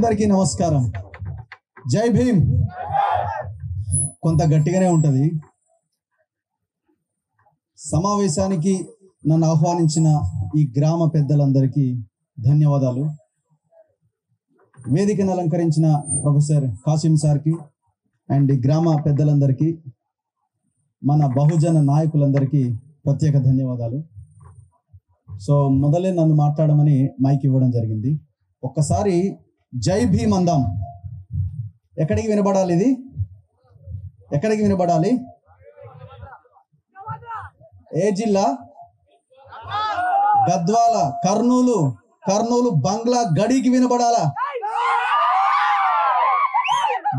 అందరికీ నమస్కారం. జై భీమ్. కొంత గట్టిగానే ఉంటుంది. సమావేశానికి నన్ను ఆహ్వానించిన ఈ గ్రామ పెద్దలందరికీ ధన్యవాదాలు. వేదికను అలంకరించిన ప్రొఫెసర్ కాసిం సార్కి అండ్ గ్రామ పెద్దలందరికీ, మన బహుజన నాయకులందరికీ ప్రత్యేక ధన్యవాదాలు. సో మొదలే నన్ను మాట్లాడమని మైక్ ఇవ్వడం జరిగింది. ఒక్కసారి జై భీమ్ అందాం. ఎక్కడికి వినబడాలి? ఇది ఎక్కడికి వినబడాలి? ఏ జిల్లా? గద్వాల, కర్నూలు బంగ్లా గడికి వినబడాలా?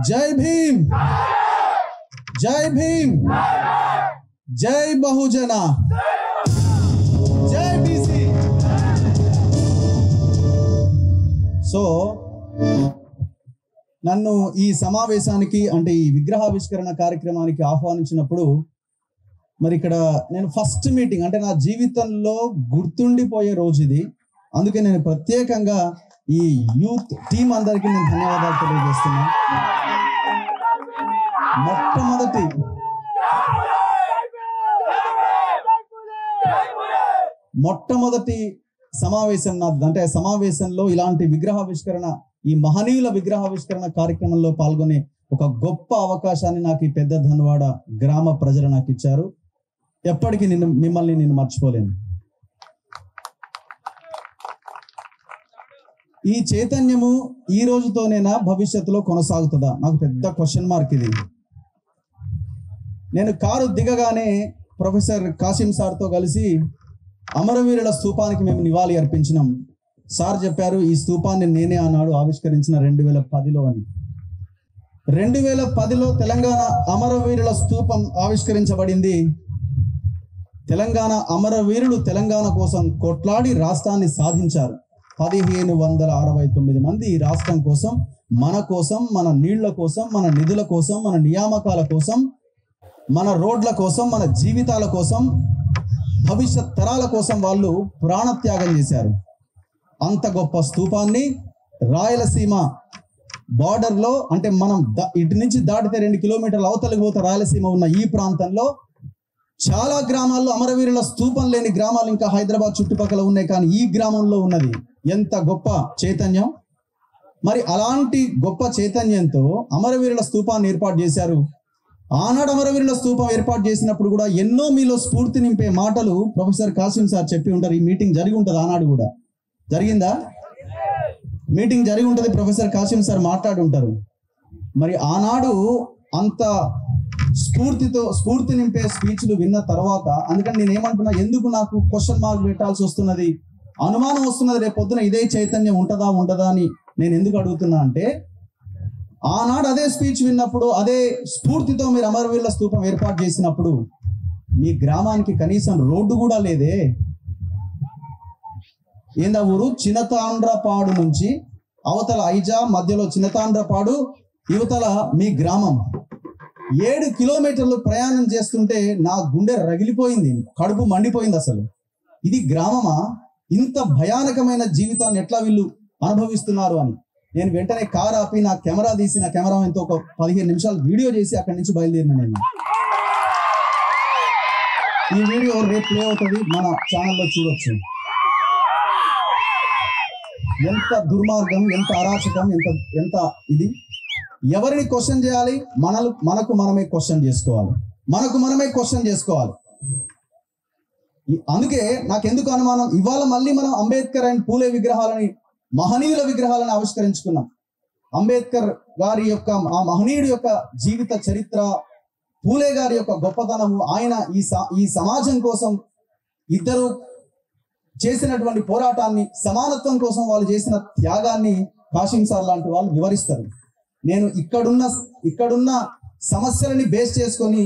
జై భీమ్, జై భీమ్, జై బహుజన, జై బీసీ. సో నన్ను ఈ సమావేశానికి అంటే ఈ విగ్రహావిష్కరణ కార్యక్రమానికి ఆహ్వానించినప్పుడు మరి ఇక్కడ నేను ఫస్ట్ మీటింగ్ అంటే నా జీవితంలో గుర్తుండిపోయే రోజు ఇది. అందుకే నేను ప్రత్యేకంగా ఈ యూత్ టీం అందరికీ నేను ధన్యవాదాలు తెలియజేస్తున్నా. మొట్టమొదటి సమావేశం నాది. అంటే సమావేశంలో ఇలాంటి విగ్రహావిష్కరణ, ఈ మహనీయుల విగ్రహావిష్కరణ కార్యక్రమంలో పాల్గొనే ఒక గొప్ప అవకాశాన్ని నాకు ఈ పెద్ద ధన్వాడ గ్రామ ప్రజలు నాకు ఇచ్చారు. ఎప్పటికీ మిమ్మల్ని నేను మర్చిపోలేను. ఈ చైతన్యము ఈ రోజుతోనేనా భవిష్యత్తులో కొనసాగుతుందా? నాకు పెద్ద క్వశ్చన్ మార్క్ ఇది. నేను కారు దిగగానే ప్రొఫెసర్ కాసిం సార్తో కలిసి అమరవీరుల స్తూపానికి మేము నివాళి అర్పించినాం. సార్ చెప్పారు, ఈ స్తూపాన్ని నేనే ఆనాడు ఆవిష్కరించిన 2010లో అని. 2010లో తెలంగాణ అమరవీరుల స్తూపం ఆవిష్కరించబడింది. తెలంగాణ అమరవీరులు తెలంగాణ కోసం కొట్లాడి రాష్ట్రాన్ని సాధించారు. 1569 మంది ఈ రాష్ట్రం కోసం, మన కోసం, మన నీళ్ల కోసం, మన నిధుల కోసం, మన నియామకాల కోసం, మన రోడ్ల కోసం, మన జీవితాల కోసం, భవిష్యత్ తరాల కోసం వాళ్ళు ప్రాణత్యాగం చేశారు. అంత గొప్ప స్తూపాన్ని రాయలసీమ బార్డర్లో, అంటే మనం ఇటు నుంచి దాటితే 2 కిలోమీటర్ల అవతలకు పోతే రాయలసీమ ఉన్న ఈ ప్రాంతంలో చాలా గ్రామాల్లో అమరవీరుల స్తూపం లేని గ్రామాలు ఇంకా హైదరాబాద్ చుట్టుపక్కల ఉన్నాయి. కానీ ఈ గ్రామంలో ఉన్నది ఎంత గొప్ప చైతన్యం. మరి అలాంటి గొప్ప చైతన్యంతో అమరవీరుల స్తూపాన్ని ఏర్పాటు చేశారు. ఆనాడు అమరవీరుల స్తూపం ఏర్పాటు చేసినప్పుడు కూడా ఎన్నో మీలో స్ఫూర్తి నింపే మాటలు ప్రొఫెసర్ కాసిం సార్ చెప్పి ఉంటారు. ఈ మీటింగ్ జరిగి ఉంటుంది, ఆనాడు కూడా జరిగిందా? మీటింగ్ జరిగి ఉంటుంది, ప్రొఫెసర్ కాసిం సార్ మాట్లాడి ఉంటారు. మరి ఆనాడు అంత స్ఫూర్తి నింపే స్పీచ్లు విన్న తర్వాత, అందుకని నేను ఏమంటున్నా, ఎందుకు నాకు క్వశ్చన్ మార్క్ పెట్టాల్సి వస్తున్నది, అనుమానం వస్తున్నది, రేపు పొద్దున ఇదే చైతన్యం ఉంటుందా అని నేను ఎందుకు అడుగుతున్నా అంటే, ఆనాడు అదే స్పీచ్ విన్నప్పుడు, అదే స్ఫూర్తితో మీరు అమరవీరుల స్తూపం ఏర్పాటు చేసినప్పుడు మీ గ్రామానికి కనీసం రోడ్డు కూడా లేదే. ఏందా ఊరు? చినతాండ్రపాడు నుంచి అవతల ఐజా, మధ్యలో చినతాండ్రపాడు, యువతల మీ గ్రామం. 7 కిలోమీటర్లు ప్రయాణం చేస్తుంటే నా గుండె రగిలిపోయింది, కడుపు మండిపోయింది. అసలు ఇది గ్రామమా? ఇంత భయానకమైన జీవితాన్ని ఎట్లా వీళ్ళు అనుభవిస్తున్నారు అని నేను వెంటనే కార్ ఆపి నా కెమెరా తీసి, నా కెమెరామెన్తో ఒక 15 నిమిషాలు వీడియో చేసి అక్కడి నుంచి బయలుదేరిన నేను. ఈ వీడియో రేపు ప్లే అవుతుంది, మన ఛానల్లో చూడొచ్చు. ఎంత దుర్మార్గం, ఎంత అరాచకం, ఎంత ఇది. ఎవరిని క్వశ్చన్ చేయాలి? మనకు మనమే క్వశ్చన్ చేసుకోవాలి. అందుకే నాకెందుకు అనుమానం, ఇవాళ మళ్ళీ మనం అంబేద్కర్ అండ్ పూలే విగ్రహాలని, మహనీయుల విగ్రహాలను ఆవిష్కరించుకున్నాం. అంబేద్కర్ గారి యొక్క, ఆ మహనీయుడి యొక్క జీవిత చరిత్ర, పూలే గారి యొక్క గొప్పతనము, ఆయన ఈ సమాజం కోసం ఇద్దరు చేసినటువంటి పోరాటాన్ని, సమానత్వం కోసం వాళ్ళు చేసిన త్యాగాన్ని కాసిం సార్ లాంటి వాళ్ళు వివరిస్తారు. నేను ఇక్కడున్న సమస్యలని బేస్ చేసుకొని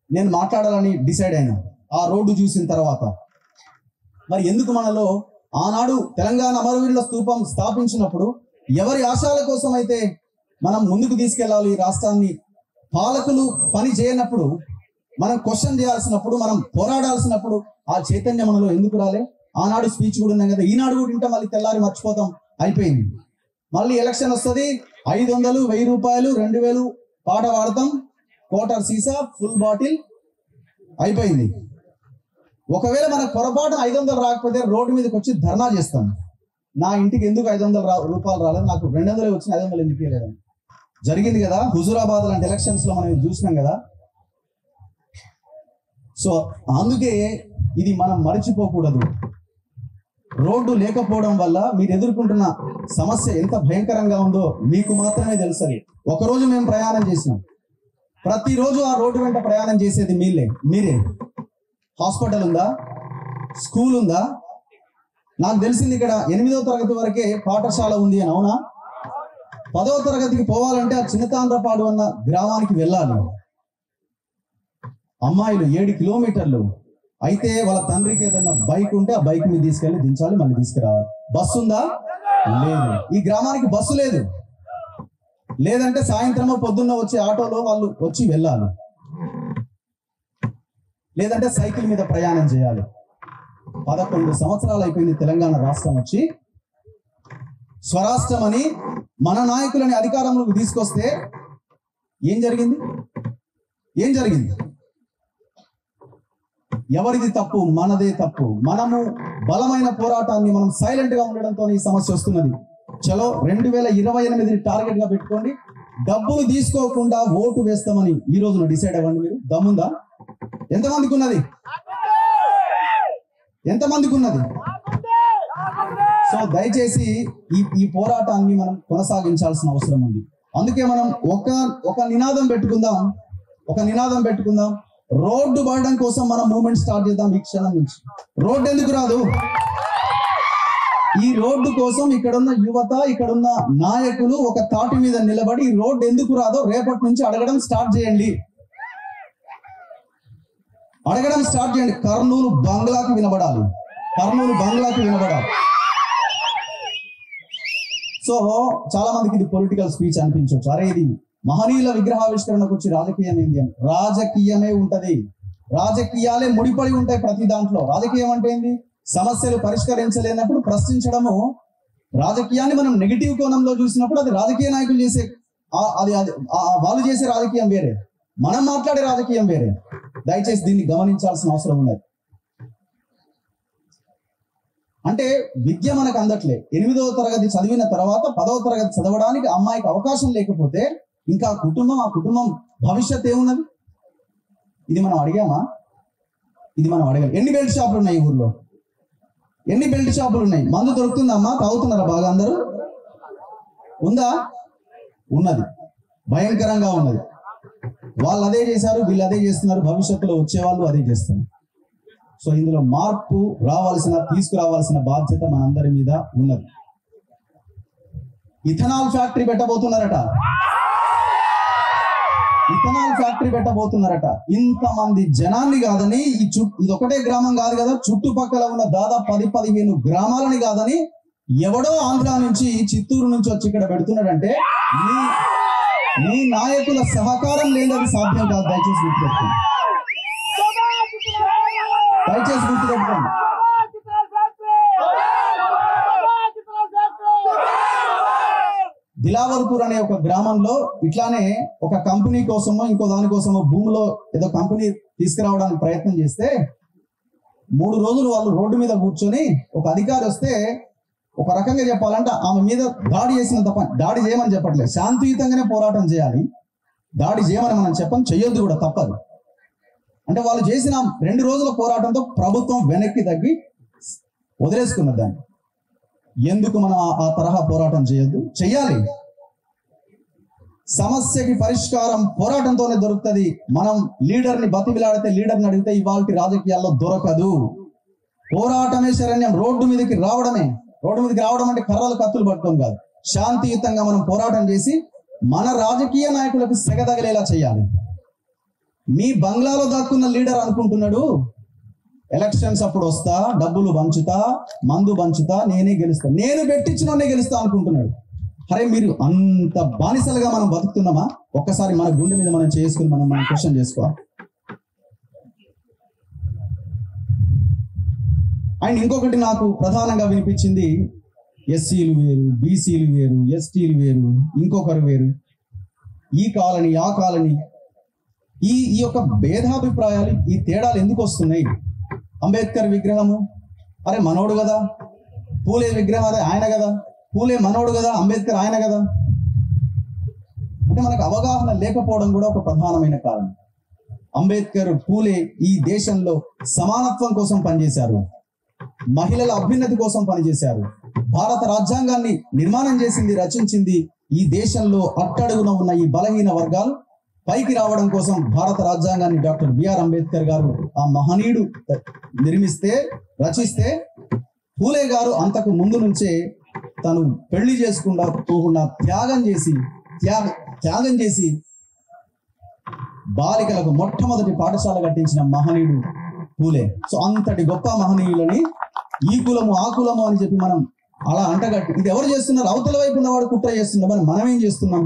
నేను మాట్లాడాలని డిసైడ్ అయినా ఆ రోడ్డు చూసిన తర్వాత. మరి ఎందుకు మనలో ఆనాడు తెలంగాణ అమరవీరుల స్తూపం స్థాపించినప్పుడు ఎవరి ఆశయాల కోసం అయితే మనం ముందుకు తీసుకెళ్లాలి ఈ రాష్ట్రాన్ని, పాలకులు పని చేయనప్పుడు, మనం క్వశ్చన్ చేయాల్సినప్పుడు, మనం పోరాడాల్సినప్పుడు ఆ చైతన్యం మనలో ఎందుకు రాలే? ఆనాడు స్పీచ్ కూడా ఉన్నాం కదా, ఈనాడు కూడా వింటాం, మళ్ళీ తెల్లారి మర్చిపోతాం, అయిపోయింది. మళ్ళీ ఎలక్షన్ వస్తుంది, 500, 1000 రూపాయలు, 2000 పాట పాడతాం, క్వార్టర్ సీసా, ఫుల్ బాటిల్ అయిపోయింది. ఒకవేళ మనకు పొరపాటున 500 రాకపోతే రోడ్డు మీదకి వచ్చి ధర్నా చేస్తాం. నా ఇంటికి ఎందుకు 500 రూపాయలు రాలేదు, నాకు 200 వచ్చిన 500 ఎందుకు ఇవ్వలేదని. జరిగింది కదా హుజూరాబాద్ లాంటి ఎలక్షన్స్ లో మనం చూసినాం కదా. సో అందుకే ఇది మనం మర్చిపోకూడదు. రోడ్డు లేకపోవడం వల్ల మీరు ఎదుర్కొంటున్న సమస్య ఎంత భయంకరంగా ఉందో మీకు మాత్రమే తెలుస్తుంది. ఒకరోజు మేము ప్రయాణం చేసినాం, ప్రతిరోజు ఆ రోడ్డు వెంట ప్రయాణం చేసేది మీరే. హాస్పిటల్ ఉందా, స్కూల్ ఉందా? నాకు తెలిసింది ఇక్కడ 8వ తరగతి వరకే పాఠశాల ఉంది అని. అవునా? 10వ తరగతికి పోవాలంటే ఆ చిన్నతాండ్రపాడు అన్న గ్రామానికి వెళ్ళాలి. అమ్మాయిలు 7 కిలోమీటర్లు. అయితే వాళ్ళ తండ్రికి ఏదన్నా బైక్ ఉంటే ఆ బైక్ మీద తీసుకెళ్ళి దించాలి, మళ్ళీ తీసుకురావాలి. బస్సు ఉందా? లేదు. ఈ గ్రామానికి బస్సు లేదు. లేదంటే సాయంత్రమో పొద్దున్న వచ్చే ఆటోలో వాళ్ళు వచ్చి వెళ్ళాలి, లేదంటే సైకిల్ మీద ప్రయాణం చేయాలి. 11 సంవత్సరాలు అయిపోయింది తెలంగాణ రాష్ట్రం వచ్చి. స్వరాష్ట్రం అని మన నాయకులని అధికారంలోకి తీసుకొస్తే ఏం జరిగింది? ఎవరిది తప్పు? మనదే తప్పు. మనము బలమైన పోరాటాన్ని మనం సైలెంట్ గా ఉండడంతో ఈ సమస్య వస్తున్నది. చలో 2028 టార్గెట్ గా పెట్టుకోండి. డబ్బులు తీసుకోకుండా ఓటు వేస్తామని ఈ రోజున డిసైడ్ అవ్వండి. మీరు దమ్ముందా? ఎంతమందికి ఉన్నది? సో దయచేసి ఈ పోరాటాన్ని మనం కొనసాగించాల్సిన అవసరం ఉంది. అందుకే మనం ఒక నినాదం పెట్టుకుందాం. రోడ్డు పడడం కోసం మనం మూవ్మెంట్ స్టార్ట్ చేద్దాం ఈ క్షణం నుంచి. రోడ్డు ఎందుకు రాదు? ఈ రోడ్డు కోసం ఇక్కడున్న యువత, ఇక్కడున్న నాయకులు ఒక తాటి మీద నిలబడి ఈ రోడ్డు ఎందుకు రాదో రేపటి నుంచి అడగడం స్టార్ట్ చేయండి. కర్నూలు బంగ్లాకి వినబడాలి. సో చాలా మందికి ఇది పొలిటికల్ స్పీచ్ అనిపించవచ్చు. అరే ఇది మహనీయుల విగ్రహావిష్కరణకు వచ్చి రాజకీయం ఏంది అని. రాజకీయమే ఉంటది. రాజకీయాలే ముడిపడి ఉంటాయి ప్రతి దాంట్లో. రాజకీయం అంటే ఏంది? సమస్యలు పరిష్కరించలేనప్పుడు ప్రశ్నించడము. రాజకీయాన్ని మనం నెగిటివ్ కోణంలో చూసినప్పుడు అది రాజకీయ నాయకులు చేసే వాళ్ళు చేసే రాజకీయం వేరే, మనం మాట్లాడే రాజకీయం వేరే. దయచేసి దీన్ని గమనించాల్సిన అవసరం ఉన్నది. అంటే విద్య మనకు అందట్లే. 8వ తరగతి చదివిన తర్వాత 10వ తరగతి చదవడానికి అమ్మాయికి అవకాశం లేకపోతే ఇంకా ఆ కుటుంబం భవిష్యత్ ఏమున్నది? ఇది మనం అడిగామా? ఎన్ని బెల్ట్ షాపులు ఉన్నాయి ఈ ఊర్లో? మందు దొరుకుతుందమ్మా? తాగుతున్నారా బాగా అందరూ? ఉందా? ఉన్నది. భయంకరంగా ఉన్నది. వాళ్ళు అదే చేశారు, వీళ్ళు అదే చేస్తున్నారు, భవిష్యత్తులో వచ్చేవాళ్ళు అదే చేస్తున్నారు. సో ఇందులో మార్పు తీసుకురావాల్సిన బాధ్యత మనందరి మీద ఉన్నది. ఇథనాల్ ఫ్యాక్టరీ పెట్టబోతున్నారట. ఇంతమంది జనాన్ని కాదని, ఇది ఒకటే గ్రామం కాదు కదా, చుట్టుపక్కల ఉన్న దాదాపు 10-15 గ్రామాలని కాదని ఎవడో ఆంధ్ర నుంచి, చిత్తూరు నుంచి వచ్చి ఇక్కడ పెడుతున్నాడంటే మీ నాయకుల సహకారం లేనిది సాధ్యం కాదు. దయచేసి గుర్తుపెట్టుకోండి. దిలావర్పూర్ అనే ఒక గ్రామంలో ఇట్లానే ఒక కంపెనీ కోసమో ఇంకో దానికోసమో భూమిలో ఏదో కంపెనీ తీసుకురావడానికి ప్రయత్నం చేస్తే 3 రోజులు వాళ్ళు రోడ్డు మీద కూర్చొని ఒక అధికారి వస్తే, ఒక రకంగా చెప్పాలంటే ఆమె మీద దాడి చేయమని చెప్పట్లేదు, శాంతియుతంగానే పోరాటం చేయాలి. దాడి చేయమని మనం చెయ్యొద్దు కూడా, తప్పదు. అంటే వాళ్ళు చేసిన 2 రోజుల పోరాటంతో ప్రభుత్వం వెనక్కి తగ్గి వదిలేసుకున్నది దాన్ని. ఎందుకు మనం ఆ తరహా పోరాటం చెయ్యాలి? సమస్యకి పరిష్కారం పోరాటంతోనే దొరుకుతుంది. మనం లీడర్ని బతిమిలాడితే, లీడర్ని అడిగితే ఇవాళ రాజకీయాల్లో దొరకదు. పోరాటమే శరణ్యం. రోడ్డు మీదకి రావడం అంటే కర్రలు కత్తులు పట్టుకొని కాదు, శాంతియుతంగా మనం పోరాటం చేసి మన రాజకీయ నాయకులకు సెగదగలేలా చేయాలి. మీ బంగ్లాలో దాక్కున్న లీడర్ అనుకుంటున్నాడు ఎలక్షన్స్ అప్పుడు వస్తా, డబ్బులు పంచుతా, మందు పంచుతా, నేనే గెలుస్తా, నేను పెట్టించినోనే గెలుస్తా అనుకుంటున్నాడు. అరే మీరు అంత బానిసలుగా మనం బతుకుతున్నామా? ఒక్కసారి మన గుండె మీద మనం చేసుకుని మనం క్వశ్చన్ చేసుకోవాలి. అండ్ ఇంకొకటి నాకు ప్రధానంగా వినిపించింది, ఎస్సీలు వేరు, బీసీలు వేరు, ఎస్టీలు వేరు, ఇంకొకరు వేరు, ఈ కాలనీ ఆ కాలనీ, ఈ ఈ యొక్క భేదాభిప్రాయాలు, ఈ తేడాలు ఎందుకు వస్తున్నాయి? అంబేద్కర్ విగ్రహము అరే మనోడు కదా, పూలే విగ్రహం అదే ఆయన కదా, పూలే మనోడు కదా, అంబేద్కర్ ఆయన కదా. అంటే మనకు అవగాహన లేకపోవడం కూడా ఒక ప్రధానమైన కారణం. అంబేద్కర్, పూలే ఈ దేశంలో సమానత్వం కోసం పనిచేశారు, మహిళల అభ్యున్నతి కోసం పనిచేశారు. భారత రాజ్యాంగాన్ని నిర్మాణం చేసింది, రచించింది ఈ దేశంలో అట్టడుగున ఉన్న ఈ బలహీన వర్గాలు పైకి రావడం కోసం భారత రాజ్యాంగాన్ని డాక్టర్ బిఆర్ అంబేద్కర్ గారు, ఆ మహనీయుడు రచిస్తే, పూలే గారు అంతకు ముందు నుంచే తను పెళ్లి పోకుండా త్యాగం చేసి బాలికలకు మొట్టమొదటి పాఠశాల కట్టించిన మహనీయుడు పూలే. సో అంతటి గొప్ప మహనీయులని ఈ కులము ఆ కులము అని చెప్పి మనం అలా అంటగట్టి, ఇది ఎవరు చేస్తున్నారు? అవతల వైపు ఉన్నవాడు కుట్ర చేస్తున్నా, మరి మనం ఏం చేస్తున్నాం?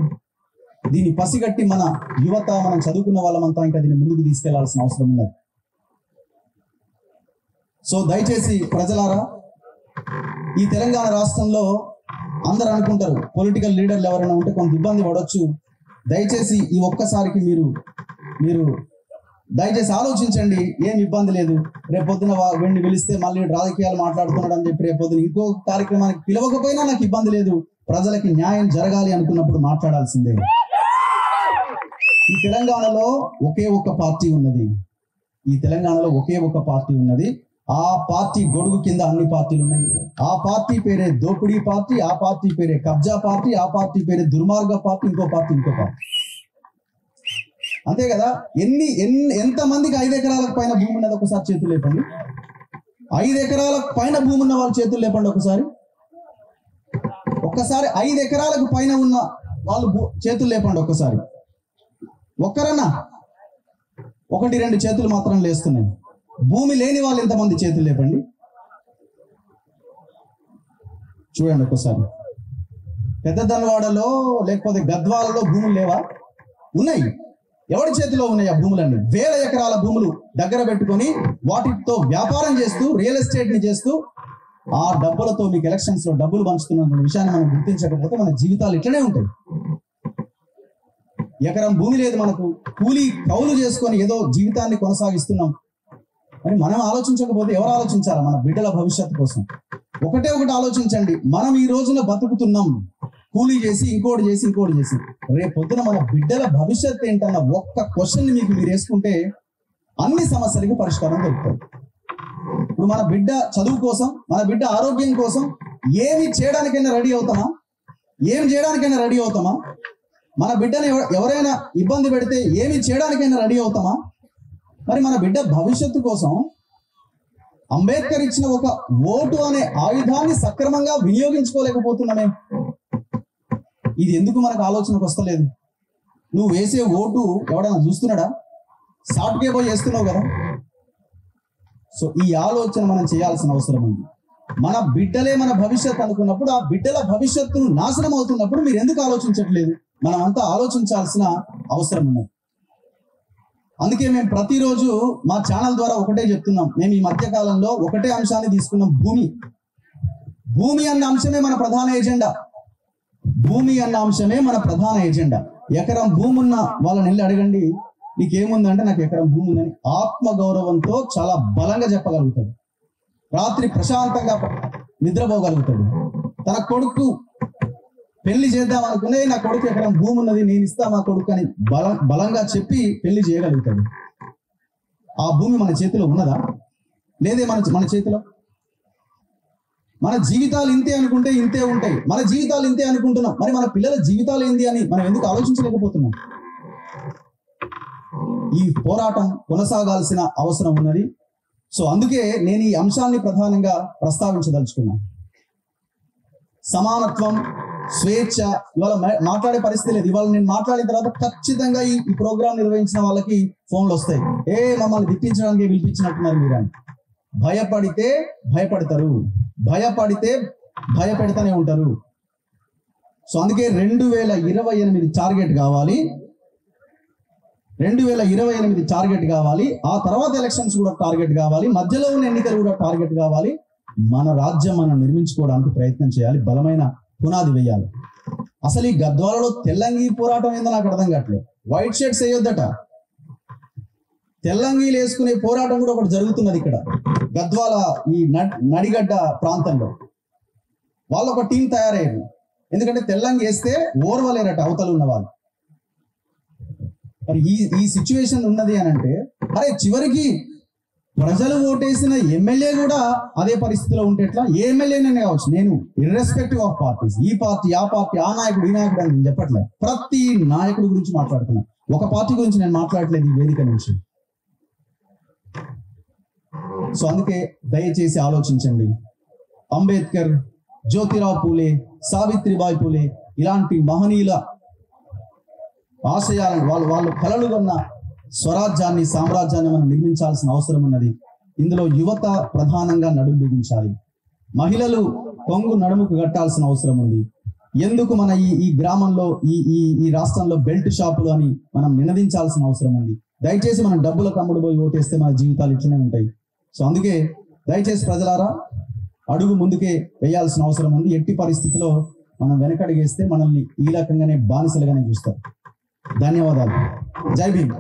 దీన్ని పసిగట్టి మన యువత, మనం చదువుకున్న వాళ్ళమంతా ఇంకా దీన్ని ముందుకు తీసుకెళ్లాల్సిన అవసరం ఉన్నది. సో దయచేసి ప్రజలారా, ఈ తెలంగాణ రాష్ట్రంలో అందరూ అనుకుంటారు పొలిటికల్ లీడర్లు ఎవరైనా ఉంటే కొంత ఇబ్బంది పడవచ్చు. దయచేసి ఈ ఒక్కసారికి మీరు దయచేసి ఆలోచించండి. ఏం ఇబ్బంది లేదు. రేపొద్దున వెండి పిలిస్తే మళ్ళీ రాజకీయాలు మాట్లాడుతున్నాడు అని చెప్పి రేపొద్దున ఇంకో కార్యక్రమానికి పిలవకపోయినా నాకు ఇబ్బంది లేదు. ప్రజలకి న్యాయం జరగాలి అనుకున్నప్పుడు మాట్లాడాల్సిందే. ఈ తెలంగాణలో ఒకే ఒక్క పార్టీ ఉన్నది. ఆ పార్టీ గొడుగు కింద అన్ని పార్టీలు ఉన్నాయి. ఆ పార్టీ పేరే దోపిడీ పార్టీ, ఆ పార్టీ పేరే కబ్జా పార్టీ, ఆ పార్టీ పేరే దుర్మార్గ పార్టీ, ఇంకో పార్టీ. అంతే కదా. ఎంతమందికి 5 ఎకరాలకు పైన భూమి ఉన్నది? ఒకసారి చేతులు లేపండి. 5 ఎకరాలకు పైన భూమి ఉన్న వాళ్ళు చేతులు లేపండి ఒకసారి. 5 ఎకరాలకు పైన ఉన్న వాళ్ళు చేతులు లేపండి ఒకసారి. ఒక్కరన్నా 1-2 చేతులు మాత్రం లేస్తున్నాయి. భూమి లేని వాళ్ళు ఎంతమంది చేతులు లేపండి చూడండి ఒకసారి. పెద్దదన్వాడలో లేకపోతే గద్వాలలో భూములు లేవా? ఉన్నాయి. ఎవరి చేతిలో ఉన్నాయి ఆ భూములన్నీ? 1000 ఎకరాల భూములు దగ్గర పెట్టుకొని వాటితో వ్యాపారం చేస్తూ, రియల్ ఎస్టేట్ ని చేస్తూ, ఆ డబ్బులతో మీకు ఎలక్షన్స్ లో డబ్బులు పంచుతున్న విషయాన్ని మనం గుర్తించకపోతే మన జీవితాలు ఇట్లనే ఉంటాయి. ఎకరం భూమి లేదు మనకు, కూలీ కౌలు చేసుకొని ఏదో జీవితాన్ని కొనసాగిస్తున్నాం. మరి మనం ఆలోచించకపోతే ఎవరు ఆలోచించాలా? మన బిడ్డల భవిష్యత్తు కోసం ఒకటి ఆలోచించండి. మనం ఈ రోజున బతుకుతున్నాం కూలీ చేసి, ఇంకోటి చేసి. రేపు పొద్దున మన బిడ్డల భవిష్యత్తు ఏంటన్న ఒక్క క్వశ్చన్ మీకు మీరు వేసుకుంటే అన్ని సమస్యలకు పరిష్కారం దొరుకుతుంది. ఇప్పుడు మన బిడ్డ చదువు కోసం, మన బిడ్డ ఆరోగ్యం కోసం ఏమి చేయడానికైనా రెడీ అవుతామా? మన బిడ్డని ఎవరైనా ఇబ్బంది పెడితే ఏమి చేయడానికైనా రెడీ అవుతామా? మరి మన బిడ్డ భవిష్యత్తు కోసం అంబేద్కర్ ఇచ్చిన ఒక ఓటు అనే ఆయుధాన్ని సక్రమంగా వినియోగించుకోలేకపోతున్నామే. ఇది ఎందుకు మనకు ఆలోచనకు వస్తలేదు? నువ్వు వేసే ఓటు ఎవడైనా చూస్తున్నాడా? సాటుకే పోయి వేస్తున్నావు కదా. సో ఈ ఆలోచన మనం చేయాల్సిన అవసరం ఉంది. మన బిడ్డలే మన భవిష్యత్తు అనుకున్నప్పుడు, ఆ బిడ్డల భవిష్యత్తును నాశనం అవుతున్నప్పుడు మీరు ఎందుకు ఆలోచించట్లేదు? మనం అంతా ఆలోచించాల్సిన అవసరం ఉన్నది. అందుకే మేము ప్రతిరోజు మా ఛానల్ ద్వారా ఒకటే చెప్తున్నాం. మేము ఈ మధ్య కాలంలో ఒకటే అంశాన్ని తీసుకున్నాం. భూమి అన్న అంశమే మన ప్రధాన ఎజెండా. ఎకరం భూమి ఉన్న వాళ్ళని వెళ్ళి అడగండి, నీకేముందంటే నాకు ఎకరం భూమి ఉందని ఆత్మ గౌరవంతో చాలా బలంగా చెప్పగలుగుతాడు. రాత్రి ప్రశాంతంగా నిద్రపోగలుగుతాడు. తన కొడుకు పెళ్లి చేద్దాం అనుకునే, నా కొడుకు ఎకరం భూమి ఉన్నది, నేను ఇస్తా మా కొడుకు అని బలంగా చెప్పి పెళ్లి చేయగలుగుతాడు. ఆ భూమి మన చేతిలో ఉన్నదా? లేదే మన చేతిలో. మన జీవితాలు ఇంతే అనుకుంటే ఇంతే ఉంటాయి. మన జీవితాలు ఇంతే అనుకుంటున్నాం, మరి మన పిల్లల జీవితాలు ఏంది అని మనం ఎందుకు ఆలోచించలేకపోతున్నాం? ఈ పోరాటం కొనసాగాల్సిన అవసరం ఉన్నది. సో అందుకే నేను ఈ అంశాన్ని ప్రధానంగా ప్రస్తావించదలుచుకున్నాను. సమానత్వం, స్వేచ్ఛ ఇవాళ మాట్లాడే పరిస్థితి లేదు. ఇవాళ నేను మాట్లాడిన తర్వాత ఖచ్చితంగా ఈ ప్రోగ్రాం నిర్వహించిన వాళ్ళకి ఫోన్లు వస్తాయి. మమ్మల్ని తిట్టించడానికి పిలిపించినట్టున్నారు మీరు అని. భయపడితే భయపడతారు, భయపడితే భయపెడతానే ఉంటారు. సో అందుకే 2028 టార్గెట్ కావాలి. 2028 టార్గెట్ కావాలి. ఆ తర్వాత ఎలక్షన్స్ కూడా టార్గెట్ కావాలి. మధ్యలో ఉన్న ఎన్నికలు కూడా టార్గెట్ కావాలి. మన రాజ్యం మనం నిర్మించుకోవడానికి ప్రయత్నం చేయాలి, బలమైన పునాది వేయాలి. అసలు ఈ గద్వాలలో తెల్లంగి పోరాటం ఏందో నాకు అర్థం కావట్లేదు. వైట్ షర్ట్స్ వేయొద్దట, తెల్లంగీలు వేసుకునే పోరాటం కూడా ఒకటి జరుగుతున్నది ఇక్కడ గద్వాల ఈ నడిగడ్డ ప్రాంతంలో. వాళ్ళు ఒక టీం తయారయ్యారు, ఎందుకంటే తెల్లంగి వేస్తే ఓర్వలేరట అవతల ఉన్న వాళ్ళు. మరి ఈ సిచ్యువేషన్ ఉన్నది అని అంటే, అరే చివరికి ప్రజలు ఓటేసిన ఎమ్మెల్యే కూడా అదే పరిస్థితిలో ఉంటే ఎట్లా? ఏ ఎమ్మెల్యేనే కావచ్చు, నేను ఇర్రెస్పెక్టివ్ ఆఫ్ పార్టీస్, ఈ పార్టీ ఆ పార్టీ ఆ నాయకుడు ఈ నాయకుడు అని నేను చెప్పట్లేదు, ప్రతి నాయకుడి గురించి మాట్లాడుతున్నా, ఒక పార్టీ గురించి నేను మాట్లాడలేదు ఈ వేదిక నుంచి. సో అందుకే దయచేసి ఆలోచించండి. అంబేద్కర్, జ్యోతిరావు పూలే, సావిత్రిబాయి పూలే ఇలాంటి మహనీయుల ఆశయాలను వాళ్ళు కలలు కన్న స్వరాజ్యాన్ని, సామ్రాజ్యాన్ని మనం నిర్మించాల్సిన అవసరం ఉన్నది. ఇందులో యువత ప్రధానంగా నడుము బిగించాలి, మహిళలు కొంగు నడుముకు కట్టాల్సిన అవసరం ఉంది. ఎందుకు మన ఈ గ్రామంలో ఈ రాష్ట్రంలో బెల్ట్ షాపులు అని మనం నినదించాల్సిన అవసరం ఉంది. దయచేసి మనం డబ్బుల కమ్ముడు పోయి ఓటేస్తే మన జీవితాలు ఇట్లనే ఉంటాయి. సో అందుకే దయచేసి ప్రజలారా అడుగు ముందుకే వేయాల్సిన అవసరం ఉంది. ఎట్టి పరిస్థితిలో మనం వెనకడుగేస్తే మనల్ని ఈ రకంగానే బానిసలుగానే చూస్తారు. ధన్యవాదాలు. జై భీమ్.